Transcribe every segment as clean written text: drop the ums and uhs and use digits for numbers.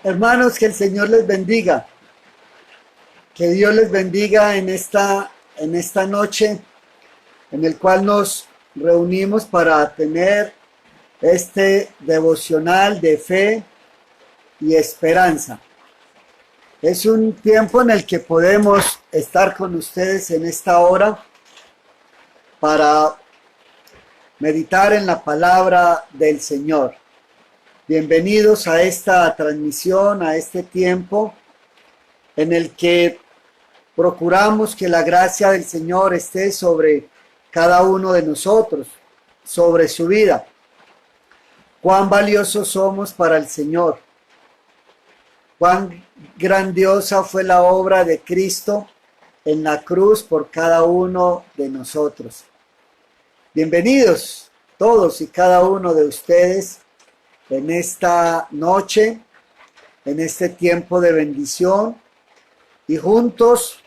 Hermanos, que el Señor les bendiga, que Dios les bendiga en esta noche en el cual nos reunimos para tener este devocional de fe y esperanza. Es un tiempo en el que podemos estar con ustedes en esta hora para meditar en la palabra del Señor. Bienvenidos a esta transmisión, a este tiempo en el que procuramos que la gracia del Señor esté sobre cada uno de nosotros, sobre su vida. Cuán valiosos somos para el Señor. Cuán grandiosa fue la obra de Cristo en la cruz por cada uno de nosotros. Bienvenidos todos y cada uno de ustedes en esta noche, en este tiempo de bendición, y juntos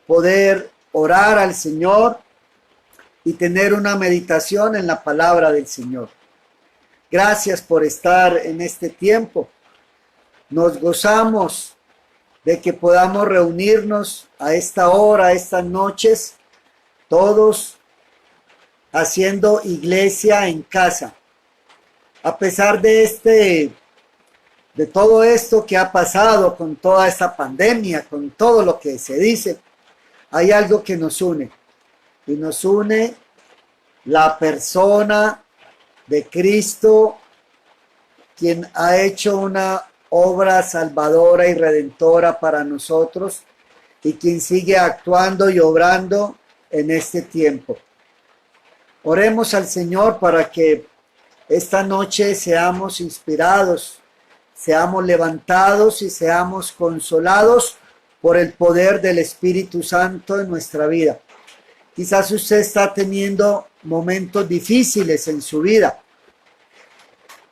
poder orar al Señor y tener una meditación en la palabra del Señor. Gracias por estar en este tiempo. Nos gozamos de que podamos reunirnos a esta hora, a estas noches, todos haciendo iglesia en casa. A pesar de todo esto que ha pasado, con toda esta pandemia, con todo lo que se dice, hay algo que nos une. Y nos une la persona de Cristo, quien ha hecho una obra salvadora y redentora para nosotros y quien sigue actuando y obrando en este tiempo. Oremos al Señor para que esta noche seamos inspirados, seamos levantados y seamos consolados por el poder del Espíritu Santo en nuestra vida. Quizás usted está teniendo momentos difíciles en su vida,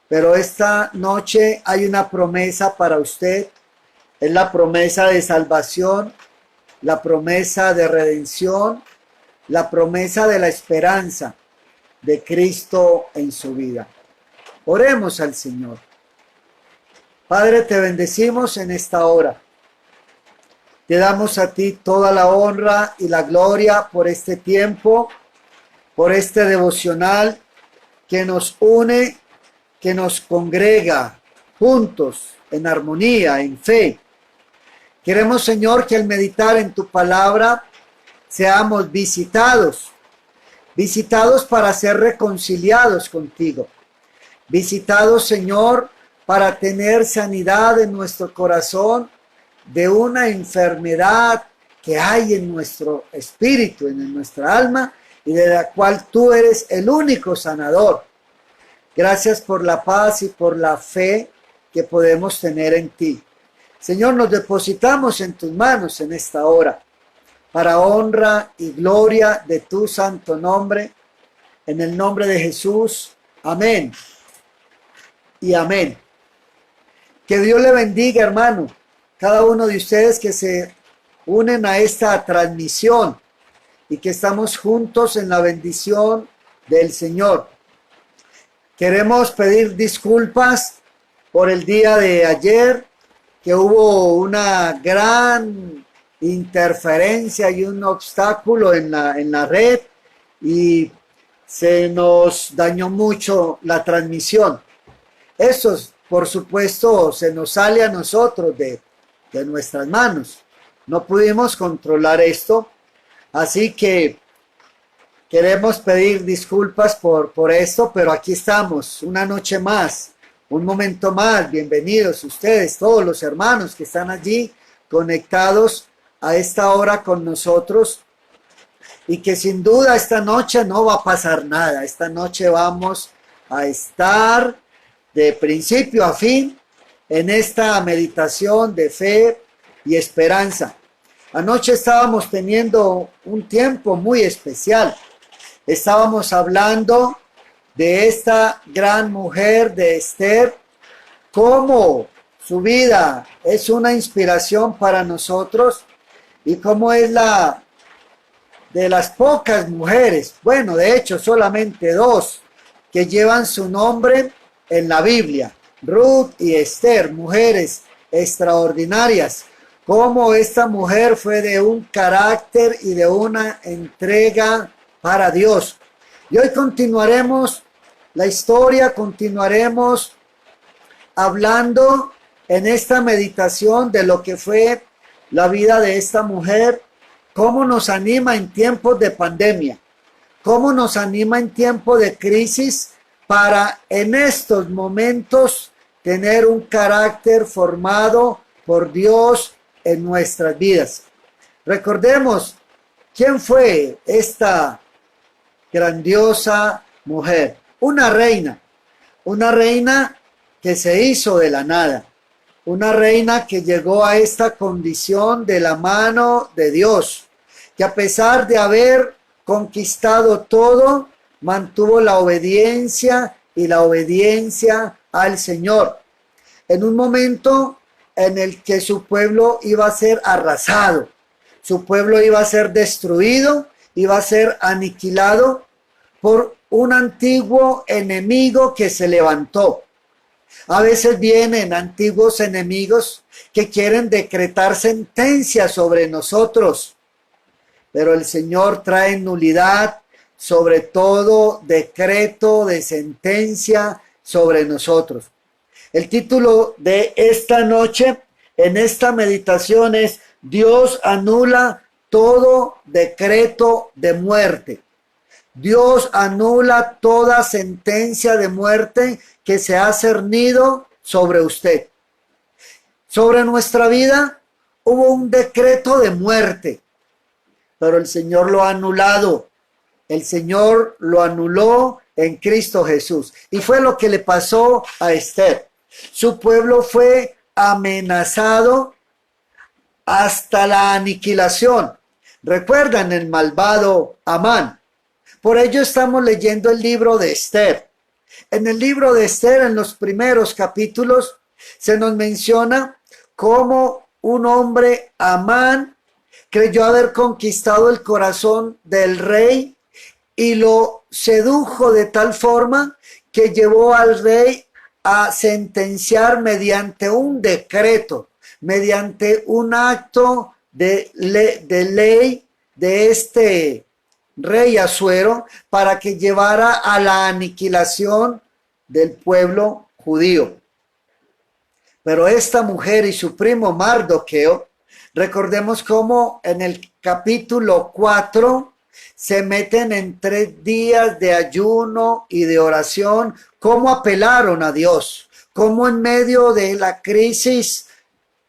pero esta noche hay una promesa para usted. Es la promesa de salvación, la promesa de redención, la promesa de la esperanza de Cristo en su vida. Oremos al Señor. Padre, te bendecimos en esta hora. Te damos a ti toda la honra y la gloria por este tiempo, por este devocional que nos une, que nos congrega juntos en armonía, en fe. Queremos, Señor, que al meditar en tu palabra seamos visitados para ser reconciliados contigo. Visitados, Señor, para tener sanidad en nuestro corazón de una enfermedad que hay en nuestro espíritu, en nuestra alma, y de la cual tú eres el único sanador. Gracias por la paz y por la fe que podemos tener en ti. Señor, nos depositamos en tus manos en esta hora, para honra y gloria de tu santo nombre, en el nombre de Jesús. Amén y amén. Que Dios le bendiga, hermano, cada uno de ustedes que se unen a esta transmisión y que estamos juntos en la bendición del Señor. Queremos pedir disculpas por el día de ayer, que hubo una gran interferencia y un obstáculo en la red y se nos dañó mucho la transmisión. Eso, por supuesto, se nos sale a nosotros de nuestras manos. No pudimos controlar esto, así que queremos pedir disculpas por esto, pero aquí estamos, una noche más, un momento más. Bienvenidos ustedes, todos los hermanos que están allí conectados a esta hora con nosotros, y que sin duda esta noche no va a pasar nada. Esta noche vamos a estar de principio a fin en esta meditación de fe y esperanza. Anoche estábamos teniendo un tiempo muy especial. Estábamos hablando de esta gran mujer de Esther, cómo su vida es una inspiración para nosotros y cómo es la de las pocas mujeres, bueno, de hecho solamente dos, que llevan su nombre en la Biblia, Ruth y Esther, mujeres extraordinarias. Cómo esta mujer fue de un carácter y de una entrega para Dios. Y hoy continuaremos la historia, continuaremos hablando en esta meditación de lo que fue la vida de esta mujer, cómo nos anima en tiempos de pandemia, cómo nos anima en tiempos de crisis para en estos momentos tener un carácter formado por Dios en nuestras vidas. Recordemos quién fue esta grandiosa mujer, una reina que se hizo de la nada, una reina que llegó a esta condición de la mano de Dios, que a pesar de haber conquistado todo, mantuvo la obediencia y la obediencia al Señor. En un momento en el que su pueblo iba a ser arrasado, su pueblo iba a ser destruido, iba a ser aniquilado por un antiguo enemigo que se levantó. A veces vienen antiguos enemigos que quieren decretar sentencia sobre nosotros, pero el Señor trae nulidad sobre todo decreto de sentencia sobre nosotros. El título de esta noche en esta meditación es: Dios anula todo decreto de muerte. Dios anula toda sentencia de muerte que se ha cernido sobre usted. Sobre nuestra vida hubo un decreto de muerte, pero el Señor lo ha anulado. El Señor lo anuló en Cristo Jesús. Y fue lo que le pasó a Esther. Su pueblo fue amenazado hasta la aniquilación. ¿Recuerdan el malvado Amán? Por ello estamos leyendo el libro de Esther. En el libro de Esther, en los primeros capítulos, se nos menciona cómo un hombre, Amán, creyó haber conquistado el corazón del rey y lo sedujo de tal forma que llevó al rey a sentenciar mediante un decreto, mediante un acto de ley de este rey Asuero, para que llevara a la aniquilación del pueblo judío. Pero esta mujer y su primo Mardoqueo, recordemos cómo en el capítulo 4 se meten en 3 días de ayuno y de oración, cómo apelaron a Dios, cómo en medio de la crisis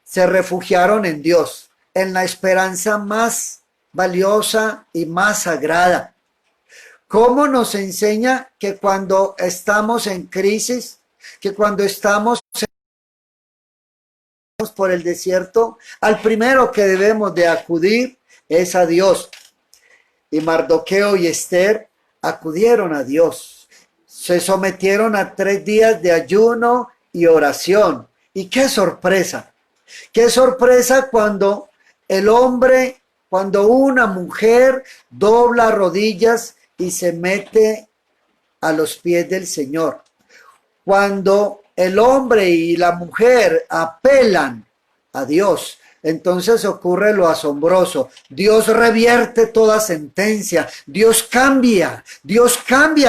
se refugiaron en Dios, en la esperanza más valiosa y más sagrada. ¿Cómo nos enseña que cuando estamos en crisis, que cuando estamos por el desierto, al primero que debemos de acudir es a Dios? Y Mardoqueo y Esther acudieron a Dios, se sometieron a 3 días de ayuno y oración. Y qué sorpresa cuando el hombre, cuando una mujer dobla rodillas y se mete a los pies del Señor. Cuando el hombre y la mujer apelan a Dios, entonces ocurre lo asombroso. Dios revierte toda sentencia. Dios cambia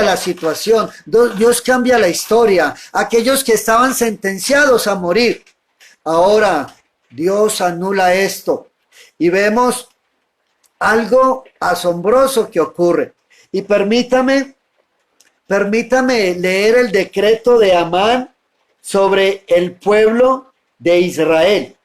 la situación. Dios cambia la historia. Aquellos que estaban sentenciados a morir, ahora Dios anula esto. Y vemos algo asombroso que ocurre. Y permítame leer el decreto de Amán sobre el pueblo de Israel.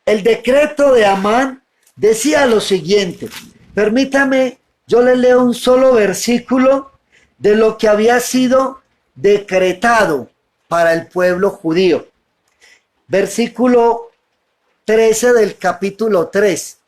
El decreto de Amán decía lo siguiente. Permítame, yo le leo un solo versículo de lo que había sido decretado para el pueblo judío. Versículo 13 del capítulo 3.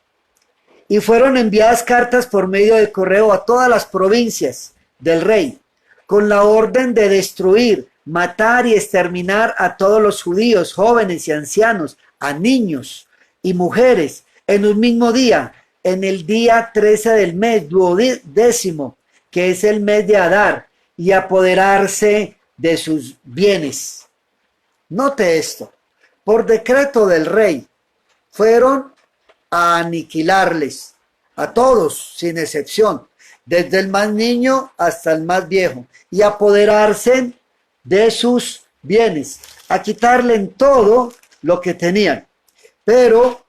Y fueron enviadas cartas por medio de correo a todas las provincias del rey, con la orden de destruir, matar y exterminar a todos los judíos, jóvenes y ancianos, a niños y mujeres, en un mismo día, en el día 13 del mes duodécimo, que es el mes de Adar, y apoderarse de sus bienes. Note esto. por decreto del rey, fueron a aniquilarles, a todos, sin excepción, desde el más niño hasta el más viejo, y apoderarse de sus bienes, a quitarle en todo lo que tenían. Pero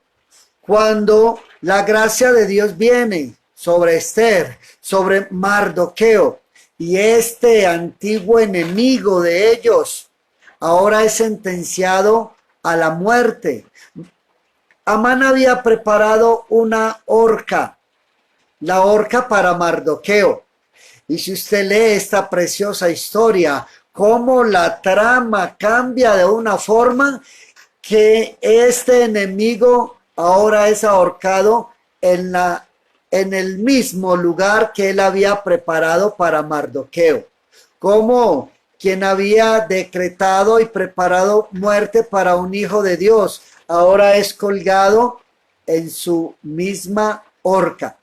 cuando la gracia de Dios viene sobre Esther, sobre Mardoqueo, y este antiguo enemigo de ellos ahora es sentenciado a la muerte. Amán había preparado una horca, la horca para Mardoqueo. Y si usted lee esta preciosa historia, cómo la trama cambia de una forma que este enemigo ahora es ahorcado en el mismo lugar que él había preparado para Mardoqueo. Como quien había decretado y preparado muerte para un hijo de Dios, ahora es colgado en su misma horca.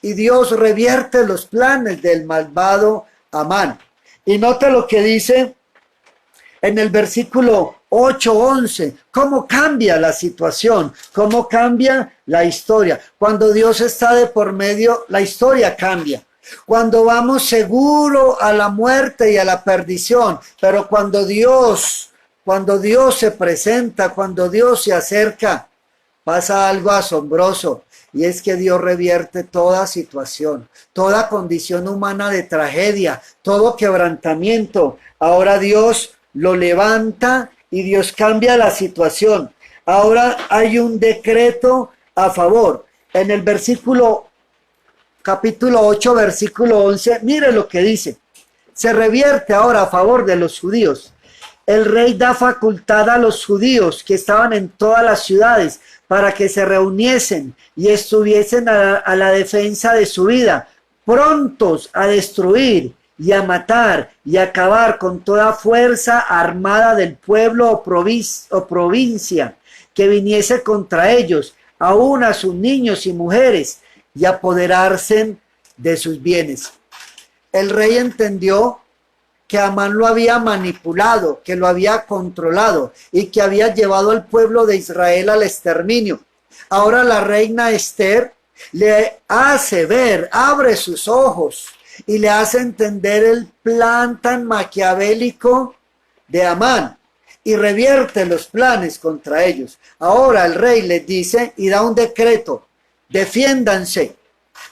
Y Dios revierte los planes del malvado Amán. Y nota lo que dice en el versículo 8:11, cómo cambia la situación, cómo cambia la historia. Cuando Dios está de por medio, la historia cambia. Cuando vamos seguro a la muerte y a la perdición, pero cuando Dios se presenta, cuando Dios se acerca, pasa algo asombroso. Y es que Dios revierte toda situación, toda condición humana de tragedia, todo quebrantamiento. Ahora Dios lo levanta y Dios cambia la situación. Ahora hay un decreto a favor. En el capítulo 8, versículo 11, mire lo que dice. Se revierte ahora a favor de los judíos. El rey da facultad a los judíos que estaban en todas las ciudades para que se reuniesen y estuviesen a la defensa de su vida, prontos a destruir y a matar y a acabar con toda fuerza armada del pueblo o provincia que viniese contra ellos, aun a sus niños y mujeres, y apoderarse de sus bienes. El rey entendió que Amán lo había manipulado, que lo había controlado y que había llevado al pueblo de Israel al exterminio. Ahora la reina Esther le hace ver, abre sus ojos y le hace entender el plan tan maquiavélico de Amán y revierte los planes contra ellos. Ahora el rey les dice y da un decreto: defiéndanse,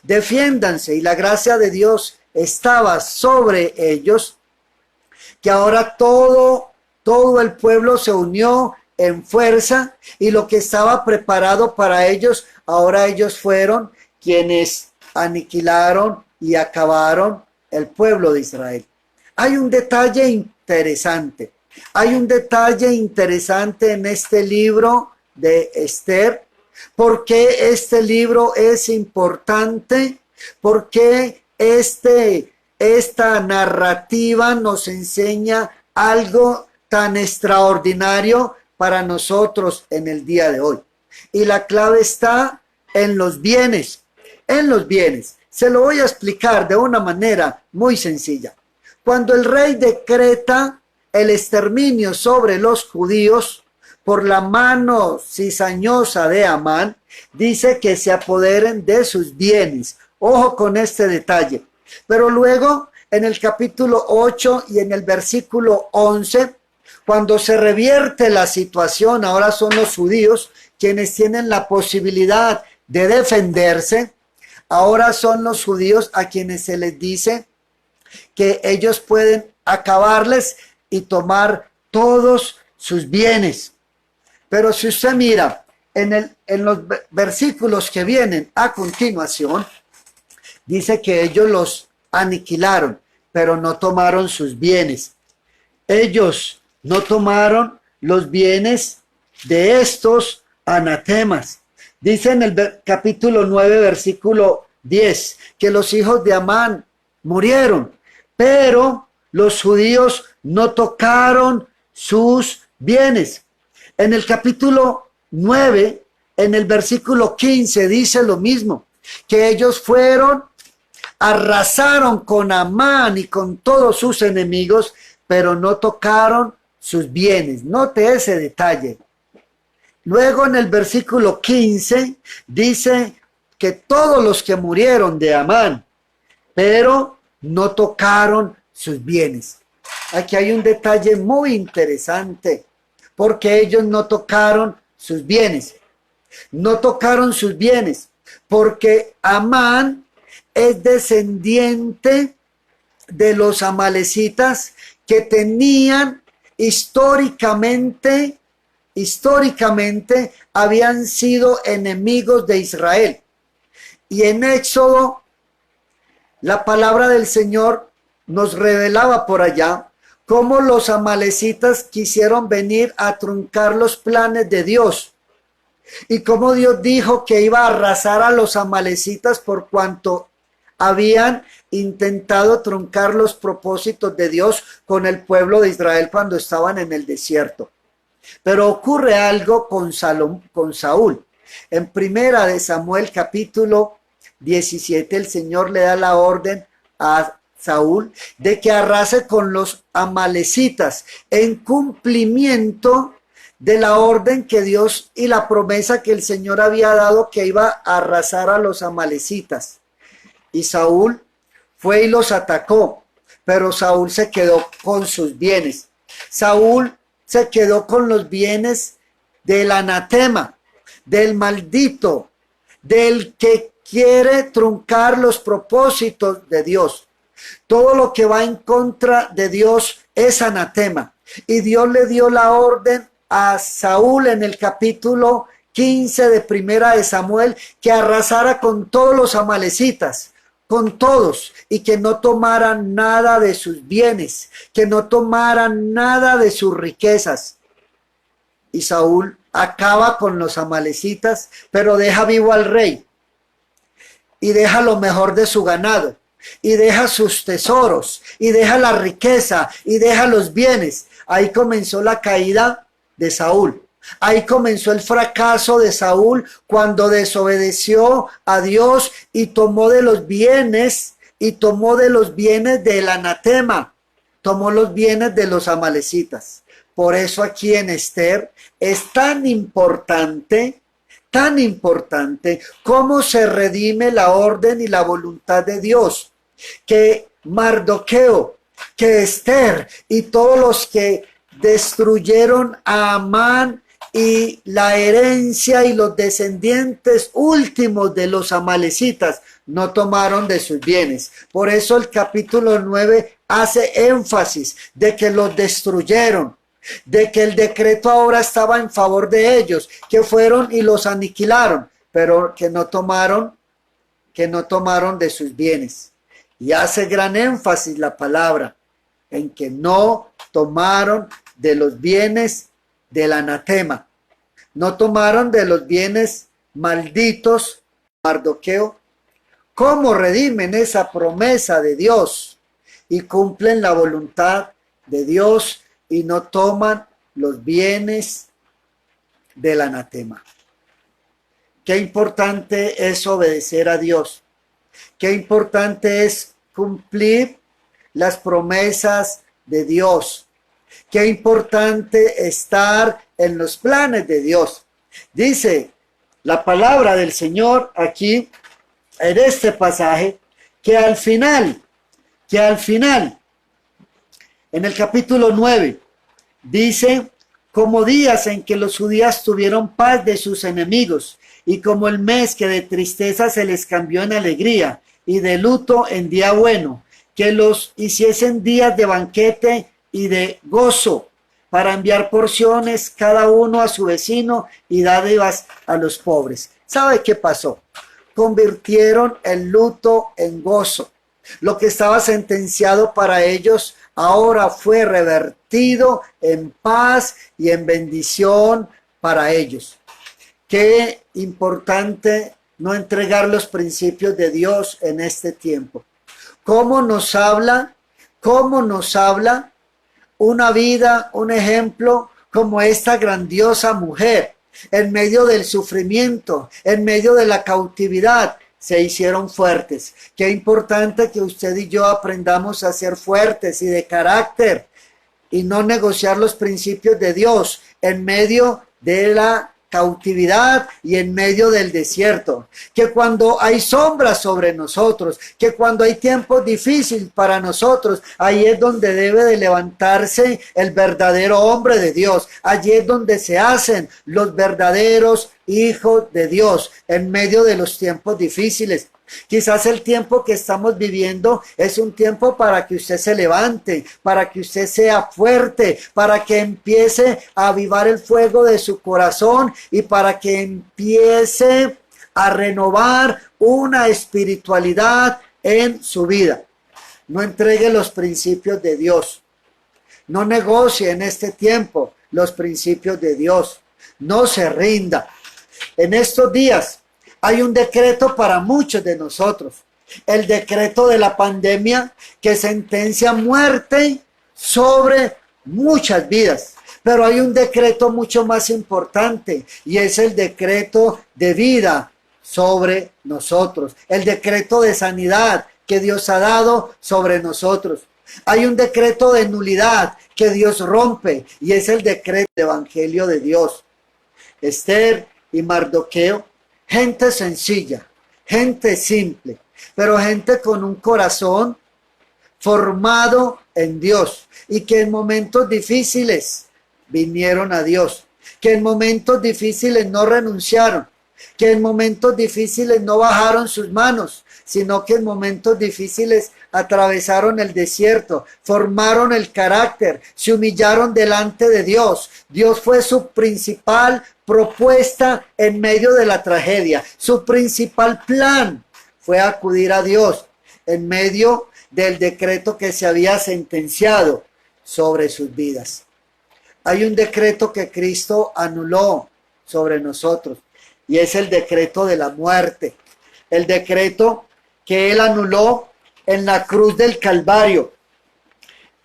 defiéndanse, y la gracia de Dios estaba sobre ellos, que ahora todo el pueblo se unió en fuerza, y lo que estaba preparado para ellos, ahora ellos fueron quienes aniquilaron y acabaron el pueblo de Israel. Hay un detalle interesante en este libro de Esther. ¿Por qué este libro es importante? ¿Por qué esta narrativa nos enseña algo tan extraordinario para nosotros en el día de hoy? Y la clave está en los bienes, Se lo voy a explicar de una manera muy sencilla. Cuando el rey decreta el exterminio sobre los judíos por la mano cizañosa de Amán, dice que se apoderen de sus bienes. Ojo con este detalle. Pero luego, en el capítulo 8 y en el versículo 11, cuando se revierte la situación, ahora son los judíos quienes tienen la posibilidad de defenderse. Ahora son los judíos a quienes se les dice que ellos pueden acabarles y tomar todos sus bienes. Pero si usted mira en los versículos que vienen a continuación, dice que ellos los aniquilaron, pero no tomaron sus bienes. Ellos no tomaron los bienes de estos anatemas. Dice en el capítulo 9, versículo 10, que los hijos de Amán murieron, pero los judíos no tocaron sus bienes. En el capítulo 9, en el versículo 15, dice lo mismo, que ellos arrasaron con Amán y con todos sus enemigos, pero no tocaron sus bienes. Note ese detalle. Luego en el versículo 15 dice que todos los que murieron de Amán, pero no tocaron sus bienes. Aquí hay un detalle muy interesante, porque ellos no tocaron sus bienes. No tocaron sus bienes, porque Amán es descendiente de los amalecitas que tenían históricamente habían sido enemigos de Israel. Y en Éxodo, la palabra del Señor nos revelaba por allá cómo los amalecitas quisieron venir a truncar los planes de Dios. Y cómo Dios dijo que iba a arrasar a los amalecitas por cuanto habían intentado truncar los propósitos de Dios con el pueblo de Israel cuando estaban en el desierto. Pero ocurre algo con Saúl. En primera de Samuel capítulo 17, el Señor le da la orden a Saúl de que arrase con los amalecitas en cumplimiento de la orden que Dios y la promesa que el Señor había dado, que iba a arrasar a los amalecitas. Y Saúl fue y los atacó, pero Saúl se quedó con sus bienes. Saúl se quedó con los bienes del anatema, del maldito, del que quiere truncar los propósitos de Dios. Todo lo que va en contra de Dios es anatema. Y Dios le dio la orden a Saúl en el capítulo 15 de primera de Samuel que arrasara con todos los amalecitas, con todos, y que no tomaran nada de sus bienes, que no tomaran nada de sus riquezas. Y Saúl acaba con los amalecitas, pero deja vivo al rey y deja lo mejor de su ganado y deja sus tesoros y deja la riqueza y deja los bienes. Ahí comenzó la caída de Saúl. Ahí comenzó el fracaso de Saúl cuando desobedeció a Dios y tomó de los bienes del anatema, tomó los bienes de los amalecitas. Por eso aquí en Esther es tan importante cómo se redime la orden y la voluntad de Dios, que Mardoqueo, que Esther y todos los que destruyeron a Amán y la herencia y los descendientes últimos de los amalecitas no tomaron de sus bienes. Por eso el capítulo 9 hace énfasis de que los destruyeron, de que el decreto ahora estaba en favor de ellos, que fueron y los aniquilaron, pero que no tomaron de sus bienes. Y hace gran énfasis la palabra en que no tomaron de los bienes del anatema, no tomaron de los bienes malditos. Mardoqueo, ¿cómo redimen esa promesa de Dios y cumplen la voluntad de Dios y no toman los bienes del anatema? Qué importante es obedecer a Dios, qué importante es cumplir las promesas de Dios. Qué importante estar en los planes de Dios. Dice la palabra del Señor aquí en este pasaje que al final, en el capítulo 9, dice: como días en que los judíos tuvieron paz de sus enemigos, y como el mes que de tristeza se les cambió en alegría, y de luto en día bueno, que los hiciesen días de banquete y de gozo, para enviar porciones cada uno a su vecino y dádivas a los pobres. ¿Sabe qué pasó? Convirtieron el luto en gozo. Lo que estaba sentenciado para ellos ahora fue revertido en paz y en bendición para ellos. Qué importante no entregar los principios de Dios en este tiempo. ¿Cómo nos habla una vida, un ejemplo como esta grandiosa mujer? En medio del sufrimiento, en medio de la cautividad, se hicieron fuertes. Qué importante que usted y yo aprendamos a ser fuertes y de carácter y no negociar los principios de Dios en medio de la cautividad y en medio del desierto, que cuando hay sombras sobre nosotros, que cuando hay tiempos difíciles para nosotros, ahí es donde debe de levantarse el verdadero hombre de Dios, allí es donde se hacen los verdaderos hijos de Dios en medio de los tiempos difíciles. Quizás el tiempo que estamos viviendo es un tiempo para que usted se levante, para que usted sea fuerte, para que empiece a avivar el fuego de su corazón y para que empiece a renovar una espiritualidad en su vida. No entregue los principios de Dios. No negocie en este tiempo los principios de Dios. No se rinda. En estos días hay un decreto para muchos de nosotros, el decreto de la pandemia que sentencia muerte sobre muchas vidas. Pero hay un decreto mucho más importante y es el decreto de vida sobre nosotros, el decreto de sanidad que Dios ha dado sobre nosotros. Hay un decreto de nulidad que Dios rompe y es el decreto del Evangelio de Dios. Esther y Mardoqueo, gente sencilla, gente simple, pero gente con un corazón formado en Dios y que en momentos difíciles vinieron a Dios, que en momentos difíciles no renunciaron, que en momentos difíciles no bajaron sus manos, sino que en momentos difíciles atravesaron el desierto, formaron el carácter, se humillaron delante de Dios. Dios fue su principal propuesta en medio de la tragedia. Su principal plan fue acudir a Dios en medio del decreto que se había sentenciado sobre sus vidas. Hay un decreto que Cristo anuló sobre nosotros y es el decreto de la muerte. El decreto que Él anuló en la cruz del Calvario.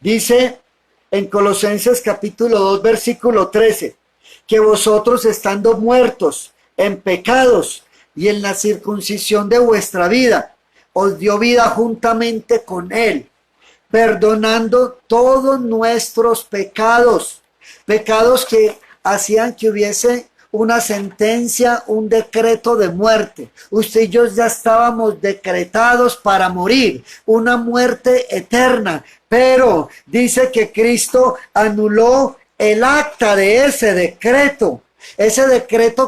Dice en Colosenses capítulo 2 versículo 13, que vosotros estando muertos en pecados y en la circuncisión de vuestra vida, os dio vida juntamente con Él, perdonando todos nuestros pecados, pecados que hacían que hubiese una sentencia, un decreto de muerte. Usted y yo ya estábamos decretados para morir, una muerte eterna, pero dice que Cristo anuló el acta de ese decreto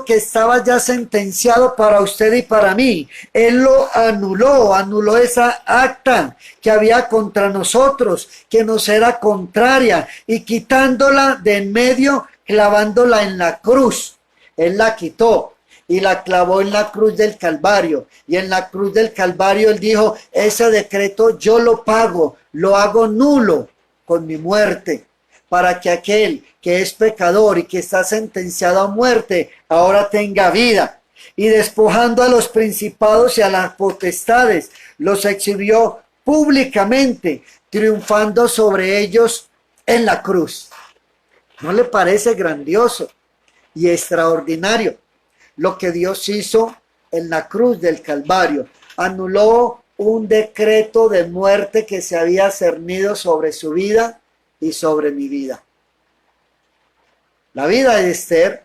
que estaba ya sentenciado para usted y para mí. Él lo anuló esa acta que había contra nosotros, que nos era contraria, y quitándola de en medio, clavándola en la cruz. Él la quitó y la clavó en la cruz del Calvario. Y en la cruz del Calvario Él dijo, ese decreto yo lo pago, lo hago nulo con mi muerte, para que aquel que es pecador y que está sentenciado a muerte, ahora tenga vida. Y despojando a los principados y a las potestades, los exhibió públicamente, triunfando sobre ellos en la cruz. ¿No le parece grandioso y extraordinario lo que Dios hizo en la cruz del Calvario? Anuló un decreto de muerte que se había cernido sobre su vida y sobre mi vida. La vida de Esther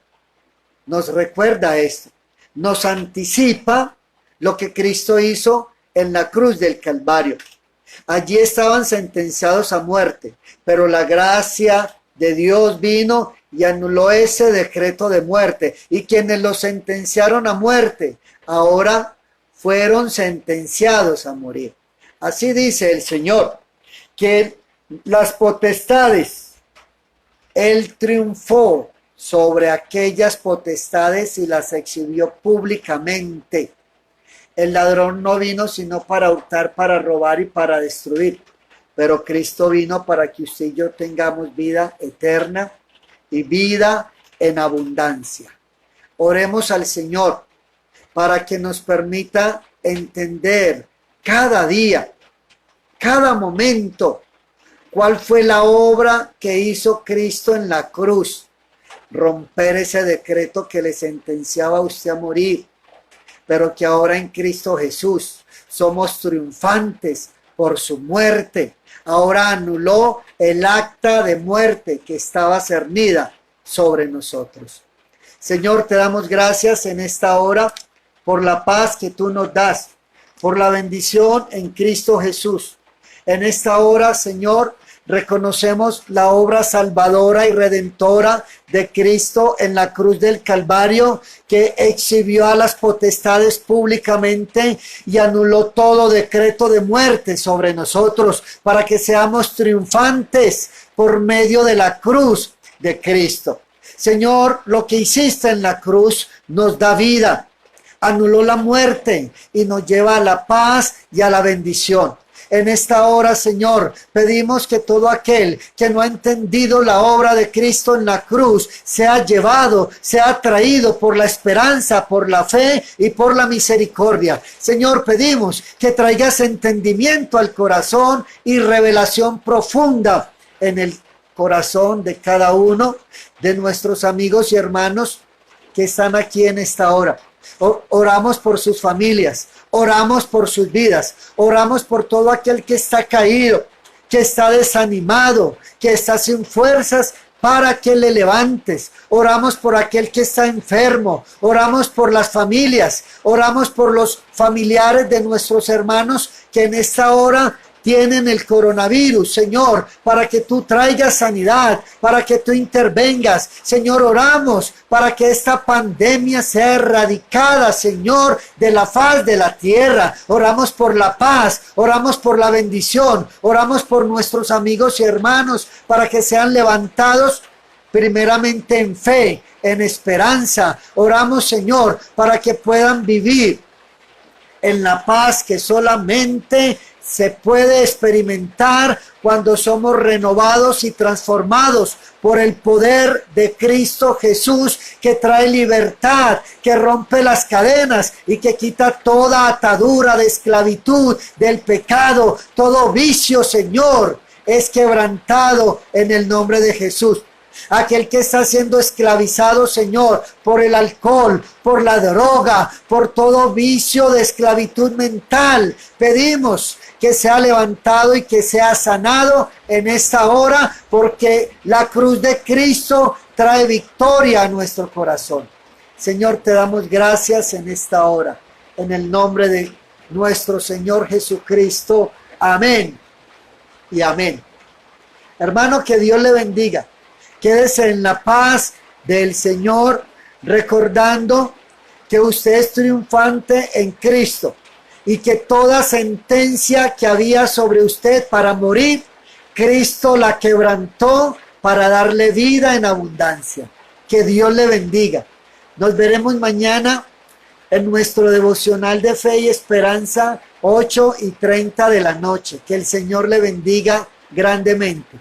nos recuerda esto, nos anticipa lo que Cristo hizo en la cruz del Calvario. Allí estaban sentenciados a muerte, pero la gracia de Dios vino y anuló ese decreto de muerte. Y quienes los sentenciaron a muerte, ahora fueron sentenciados a morir. Así dice el Señor, que las potestades, Él triunfó sobre aquellas potestades y las exhibió públicamente. El ladrón no vino sino para hurtar, para robar y para destruir. Pero Cristo vino para que usted y yo tengamos vida eterna y vida en abundancia. Oremos al Señor para que nos permita entender cada día, cada momento, cuál fue la obra que hizo Cristo en la cruz. Romper ese decreto que le sentenciaba a usted a morir, pero que ahora en Cristo Jesús somos triunfantes por su muerte. Ahora anuló el acta de muerte que estaba cernida sobre nosotros. Señor, te damos gracias en esta hora por la paz que tú nos das, por la bendición en Cristo Jesús. En esta hora, Señor, reconocemos la obra salvadora y redentora de Cristo en la cruz del Calvario, que exhibió a las potestades públicamente y anuló todo decreto de muerte sobre nosotros para que seamos triunfantes por medio de la cruz de Cristo. Señor, lo que hiciste en la cruz nos da vida, anuló la muerte y nos lleva a la paz y a la bendición. En esta hora, Señor, pedimos que todo aquel que no ha entendido la obra de Cristo en la cruz sea llevado, sea atraído por la esperanza, por la fe y por la misericordia. Señor, pedimos que traigas entendimiento al corazón y revelación profunda en el corazón de cada uno de nuestros amigos y hermanos que están aquí en esta hora. Oramos por sus familias, oramos por sus vidas, oramos por todo aquel que está caído, que está desanimado, que está sin fuerzas, para que le levantes. Oramos por aquel que está enfermo, oramos por las familias, oramos por los familiares de nuestros hermanos que en esta hora tienen el coronavirus, Señor, para que tú traigas sanidad, para que tú intervengas. Señor, oramos para que esta pandemia sea erradicada, Señor, de la faz de la tierra. Oramos por la paz, oramos por la bendición, oramos por nuestros amigos y hermanos para que sean levantados primeramente en fe, en esperanza. Oramos, Señor, para que puedan vivir en la paz que solamente se puede experimentar cuando somos renovados y transformados por el poder de Cristo Jesús, que trae libertad, que rompe las cadenas y que quita toda atadura de esclavitud, del pecado. Todo vicio, Señor, es quebrantado en el nombre de Jesús. Aquel que está siendo esclavizado, Señor, por el alcohol, por la droga, por todo vicio de esclavitud mental, pedimos que sea levantado y que sea sanado en esta hora, porque la cruz de Cristo trae victoria a nuestro corazón. Señor, te damos gracias en esta hora, en el nombre de nuestro Señor Jesucristo. Amén y amén. Hermano, que Dios le bendiga. Quédese en la paz del Señor, recordando que usted es triunfante en Cristo y que toda sentencia que había sobre usted para morir, Cristo la quebrantó para darle vida en abundancia. Que Dios le bendiga. Nos veremos mañana en nuestro devocional de fe y esperanza, 8:30 de la noche. Que el Señor le bendiga grandemente.